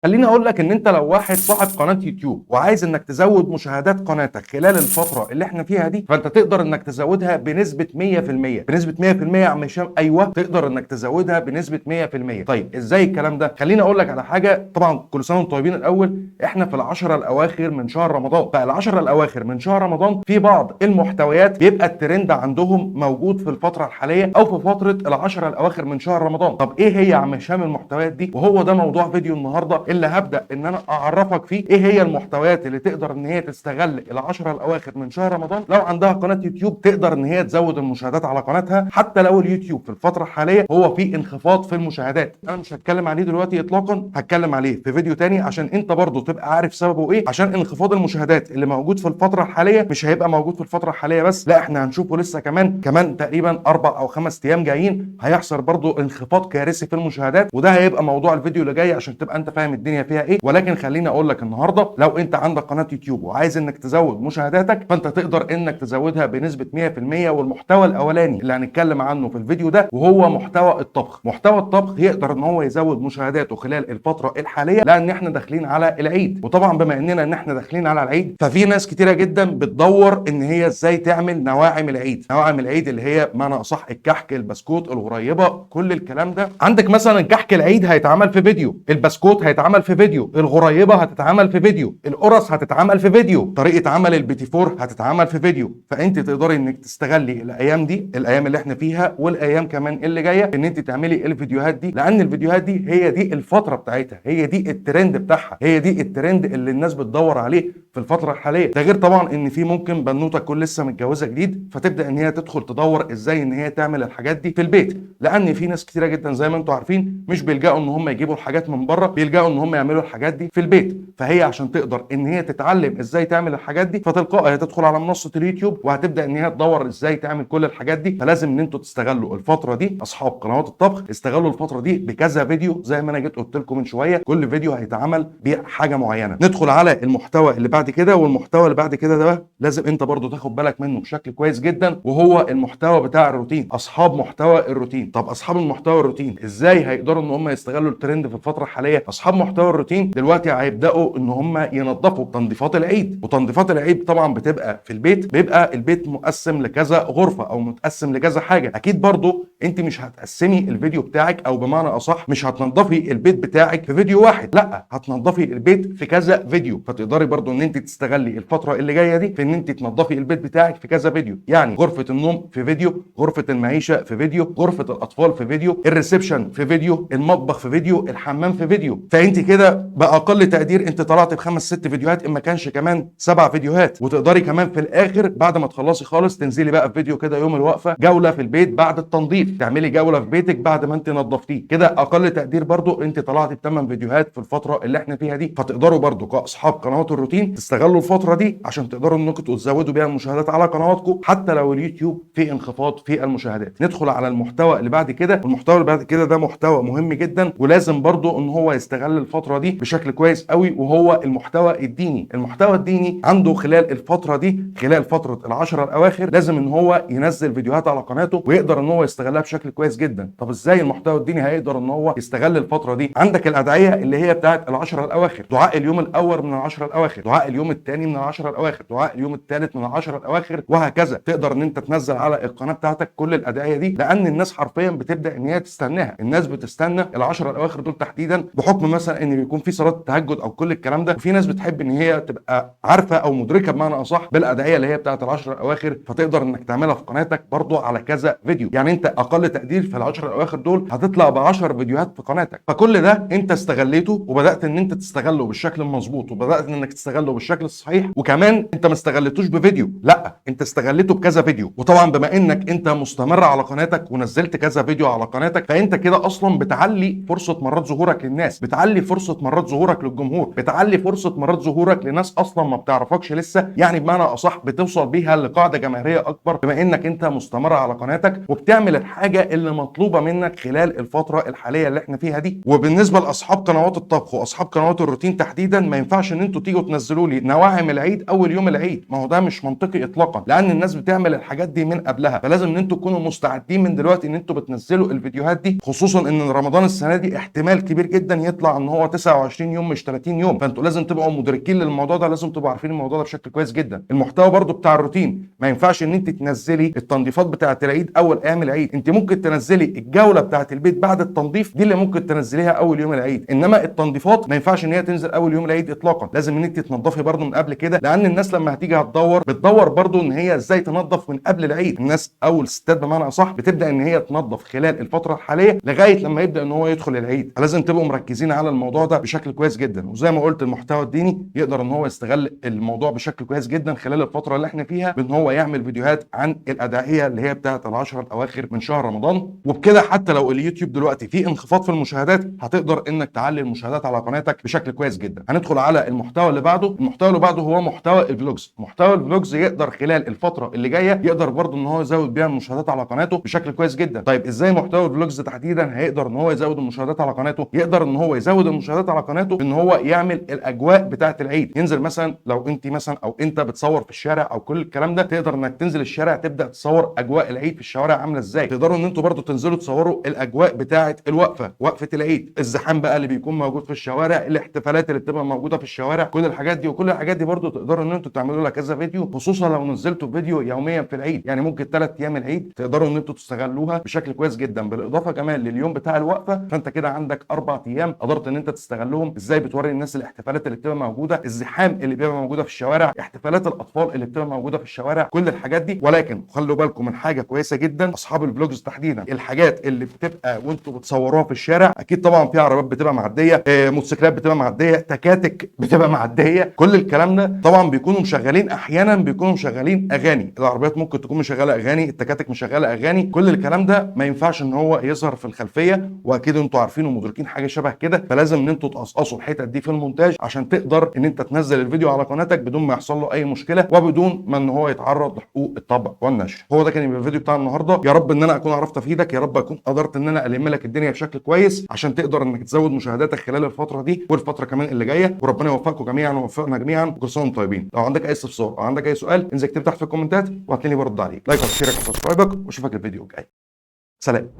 خليني اقول لك ان انت لو واحد صاحب قناه يوتيوب وعايز انك تزود مشاهدات قناتك خلال الفتره اللي احنا فيها دي، فانت تقدر انك تزودها بنسبه 100%. بنسبه 100% يا عم هشام؟ ايوه، تقدر انك تزودها بنسبه 100%. طيب ازاي الكلام ده؟ خليني اقول لك على حاجه. طبعا كل سنه وانتم طيبين. الاول احنا في العشره الاواخر من شهر رمضان، فالعشره الاواخر من شهر رمضان في بعض المحتويات بيبقى الترند عندهم موجود في الفتره الحاليه او في فتره العشره الاواخر من شهر رمضان. طب ايه هي يا عم هشام المحتويات دي؟ وهو ده موضوع فيديو النهارده اللي هبدا ان انا اعرفك فيه ايه هي المحتويات اللي تقدر ان هي تستغل العشره الاواخر من شهر رمضان. لو عندها قناه يوتيوب تقدر ان هي تزود المشاهدات على قناتها، حتى لو اليوتيوب في الفتره الحاليه هو في انخفاض في المشاهدات. انا مش هتكلم عليه دلوقتي اطلاقا، هتكلم عليه في فيديو تاني عشان انت برضو تبقى عارف سببه ايه. عشان انخفاض المشاهدات اللي موجود في الفتره الحاليه مش هيبقى موجود في الفتره الحاليه بس، لا احنا هنشوفه لسه كمان تقريبا 4 أو 5 ايام جايين هيحصل برضو انخفاض كارثي في المشاهدات، وده هيبقى موضوع الفيديو اللي جاي عشان تبقى انت فاهم الدنيا فيها ايه. ولكن خليني اقول لك النهارده، لو انت عندك قناه يوتيوب وعايز انك تزود مشاهداتك فانت تقدر انك تزودها بنسبه 100%. والمحتوى الاولاني اللي هنتكلم عنه في الفيديو ده وهو محتوى الطبخ. محتوى الطبخ يقدر ان هو يزود مشاهداته خلال الفتره الحاليه لان احنا داخلين على العيد. وطبعا بما اننا ان احنا داخلين على العيد ففي ناس كتيره جدا بتدور ان هي ازاي تعمل نواعم العيد. نواعم العيد اللي هي بمعنى اصح الكحك، البسكوت، الغريبه، كل الكلام ده. عندك مثلا كحك العيد هيتعمل في فيديو، البسكوت هيتعمل في فيديو، الغريبه هتتعمل في فيديو، القرص هتتعمل في فيديو، طريقه عمل البيتي فور هتتعمل في فيديو. فانت تقدري انك تستغلي الايام دي، الايام اللي احنا فيها والايام كمان اللي جايه، ان انت تعملي الفيديوهات دي، لان الفيديوهات دي هي دي الفتره بتاعتها، هي دي الترند بتاعها، هي دي الترند اللي الناس بتدور عليه في الفتره الحاليه. ده غير طبعا ان في ممكن بنوته تكون لسه متجوزه جديد فتبدا ان هي تدخل تدور ازاي ان هي تعمل الحاجات دي في البيت، لان في ناس كتيره جدا زي ما انتم عارفين مش بيلجأوا ان هم يجيبوا الحاجات من بره، بيلجأوا ان هم يعملوا الحاجات دي في البيت. فهي عشان تقدر ان هي تتعلم ازاي تعمل الحاجات دي فتلقائها هتدخل على منصه اليوتيوب وهتبدا ان هي تدور ازاي تعمل كل الحاجات دي. فلازم ان انتوا تستغلوا الفتره دي. اصحاب قنوات الطبخ استغلوا الفتره دي بكذا فيديو زي ما انا جيت قلت لكم من شويه، كل فيديو هيتعمل بحاجه معينه. ندخل على المحتوى اللي بعد كده، والمحتوى اللي بعد كده ده لازم انت برضو تاخد بالك منه بشكل كويس جدا، وهو المحتوى بتاع الروتين. اصحاب محتوى الروتين. طب اصحاب المحتوى الروتين ازاي هيقدروا ان هم يستغلوا الترند في الفتره الحاليه؟ اصحاب محتوى الروتين دلوقتي هيبداوا ان هم ينظفوا تنظيفات العيد. وتنظيفات العيد طبعا بتبقى في البيت، بيبقى البيت مقسم لكذا غرفه او متقسم لكذا حاجه. اكيد برضو انت مش هتقسمي الفيديو بتاعك، او بمعنى اصح مش هتنظفي البيت بتاعك في فيديو واحد، لا هتنظفي البيت في كذا فيديو. فتقدري برضو ان انت تستغلي الفتره اللي جايه دي في ان انت تنظفي البيت بتاعك في كذا فيديو. يعني غرفه النوم في فيديو، غرفه المعيشه في فيديو، غرفه الاطفال في فيديو، الريسبشن في فيديو، المطبخ في فيديو، الحمام في فيديو. فانت كده باقل تقدير انت طلعت ب5 6 فيديوهات، ان ما كانش كمان 7 فيديوهات. وتقدري كمان في الاخر بعد ما تخلصي خالص تنزلي بقى في فيديو كده يوم الوقفه، جوله في البيت بعد التنظيف، تعملي جوله في بيتك بعد ما انت نظفتيه. كده اقل تقدير برضو انت طلعتي ب8 فيديوهات في الفتره اللي احنا فيها دي. فتقدروا برضو كاصحاب قنوات الروتين تستغلوا الفتره دي عشان تقدروا انكم تزودوا بيها المشاهدات على قنواتكم، حتى لو اليوتيوب في انخفاض في المشاهدات. ندخل على المحتوى اللي بعد كده. والمحتوى اللي بعد كده ده محتوى مهم جدا ولازم برضو ان هو يستغل الفتره دي بشكل كويس قوي، وهو المحتوى الديني. المحتوى الديني عنده خلال الفتره دي، خلال فتره العشره الاواخر، لازم ان هو ينزل فيديوهات على قناته ويقدر ان هو يستغلها بشكل كويس جدا. طب ازاي المحتوى الديني هيقدر ان هو يستغل الفتره دي؟ عندك الادعيه اللي هي بتاعت العشره الاواخر، دعاء اليوم الاول من العشره الاواخر، دعاء اليوم الثاني من العشره الاواخر، دعاء اليوم الثالث من العشره الاواخر، وهكذا. تقدر ان انت تنزل على القناه بتاعتك كل الادعيه دي، لان الناس حرفيا بتبدا ان هي تستناها. الناس بتستنى العشره الاواخر دول تحديدا بحكم مثلا ان بيكون في صلاه تهجد او كل الكلام ده، وفي ناس بتحب ان هي تبقى عارفه او مدركه بمعنى اصح بالادعيه اللي هي بتاعت العشره الاواخر، فتقدر انك تعملها في قناتك برضو على كذا فيديو. يعني انت اقل تقدير في العشره الاواخر دول هتطلع ب10 فيديوهات في قناتك. فكل ده انت استغليته وبدات ان انت تستغله بالشكل المظبوط، وبدات انك تستغله بالشكل الصحيح. وكمان انت ما استغلتوش بفيديو، لا انت استغلته بكذا فيديو. وطبعا بما انك انت مستمر على قناتك ونزلت كذا فيديو على قناتك، فانت كده اصلا بتعلي فرصه مرات ظهورك للناس، بتعلي فرصه مرات ظهورك للجمهور، بتعلي فرصه مرات ظهورك لناس اصلا ما بتعرفكش لسه. يعني بمعنى اصح بتوصل بيها لقاعده جماهيريه اكبر بما انك انت مستمر على قناتك وبتعمل الحاجه اللي مطلوبه منك خلال الفتره الحاليه اللي احنا فيها دي. وبالنسبه لاصحاب قنوات الطبخ واصحاب قنوات الروتين تحديدا، ما ينفعش ان انتوا تيجوا تنزلوا لي نواعم العيد اول يوم العيد. ما هو ده مش منطقي اطلاقا، لان الناس بتعمل الحاجات دي من قبلها. فلازم ان انتوا تكونوا مستعدين من دلوقتي ان انتوا بتنزلوا الفيديوهات دي، خصوصا ان رمضان السنه دي احتمال كبير جدا يطلع ان هو 29 يوم مش 30 يوم. فانتوا لازم تبقوا مدركين للموضوع ده، لازم تبقوا عارفين الموضوع ده بشكل كويس جدا. المحتوى برضو بتاع الروتين، ما ينفعش ان انت تنزلي التنظيفات بتاعه العيد اول ايام العيد. انت ممكن تنزلي الجوله بتاعه البيت بعد التنظيف، دي اللي ممكن تنزليها اول يوم العيد، انما التنظيفات ما ينفعش ان هي تنزل اول يوم العيد اطلاقا. لازم ان انت تنظفي برضو من قبل كده، لان الناس لما هتيجي بتدور برضو ان هي ازاي تنظف من قبل العيد. الناس او الستات بمعنى اصح بتبدا ان هي تنظف خلال الفتره الحاليه لغايه لما يبدا ان هو يدخل العيد. فلازم تبقوا مركزين على الموضوع ده بشكل كويس جدا. وزي ما قلت المحتوى الديني يقدر ان هو يستغل الموضوع بشكل كويس جدا خلال الفتره اللي احنا فيها، بان هو يعمل فيديوهات عن الادعيه اللي هي بتاعه العشر الاواخر من شهر رمضان. وبكده حتى لو اليوتيوب دلوقتي فيه انخفاض في المشاهدات، هتقدر انك تعلي المشاهدات على قناتك بشكل كويس جدا. هندخل على المحتوى اللي بعده. المحتوى اللي بعده هو محتوى الفلوجز. محتوى الفلوجز يقدر خلال الفتره اللي جايه يقدر برضه ان هو يزود بيها المشاهدات على قناته بشكل كويس جدا. طيب ازاي محتوى الفلوجز تحديدا هيقدر ان هو يزود المشاهدات على قناته؟ يقدر ان هو يزود المشاهدات على قناته ان هو يعمل الاجواء بتاعه العيد. ينزل مثلا لو انت مثلا او انت بتصور في الشارع او كل الكلام ده، تقدر انك تنزل الشارع تبدا تصور اجواء العيد في الشوارع عامله ازاي. تقدروا ان انتوا برضو تنزلوا تصوروا الاجواء بتاعه وقفه العيد، الزحام بقى اللي بيكون موجود في الشوارع، الاحتفالات اللي بتبقى موجوده في الشوارع، كل الحاجات دي. وكل الحاجات دي برضو تقدروا ان انتوا تعملوا لها كذا فيديو، خصوصا لو نزلتوا فيديو يوميا في العيد. يعني ممكن 3 ايام العيد تقدروا ان انتوا تستغلوها بشكل كويس جدا، بالاضافه كمان لليوم بتاع الوقفه. فانت كده عندك 4 ايام قدرت ان انت تستغلهم. ازاي بتوري الناس الاحتفالات اللي بتبقى موجوده، الزحام اللي بيبقى موجوده في الشوارع، احتفالات الاطفال اللي بتبقى موجوده في الشوارع، كل الحاجات دي. ولكن خلوا بالكم من حاجه كويسه جدا اصحاب الفلوجز تحديدا، الحاجات اللي بتبقى وانتوا بتصوروها في الشارع، اكيد طبعا في عربيات بتبقى معديه، موتوسيكلات بتبقى معديه، تكاتك بتبقى معديه، كل الكلام ده طبعا بيكونوا مشغلين، احيانا بيكونوا مشغلين اغاني. العربيات ممكن تكون مشغله اغاني، التكاتك مشغله اغاني، كل الكلام ده ما ينفعش ان هو يظهر في الخلفيه. واكيد انتوا عارفين ومدركين حاجه شبه كده. فلازم ان انتوا تقصقصوا الحتت دي في المونتاج عشان تقدر ان انت تنزل الفيديو على قناتك بدون ما يحصل له اي مشكله، وبدون ما ان هو يتعرض لحقوق الطبع والنشر. هو ده كان يبقى الفيديو بتاع النهارده. يا رب ان انا اكون عرفت افيدك، يا رب اكون قدرت ان انا الم لك الدنيا بشكل كويس عشان تقدر انك تزود مشاهداتك خلال الفتره دي والفتره كمان اللي جايه. وربنا يوفقكم جميعا ويوفقنا جميعا، وكل سنه وانتم طيبين. لو عندك اي استفسار او عندك اي سؤال، انزل اكتب تحت في الكومنتات وهتلاقيني برد عليك. لايك وشير وسبسكرايبك، واشوفك الفيديو الجاي. سلام.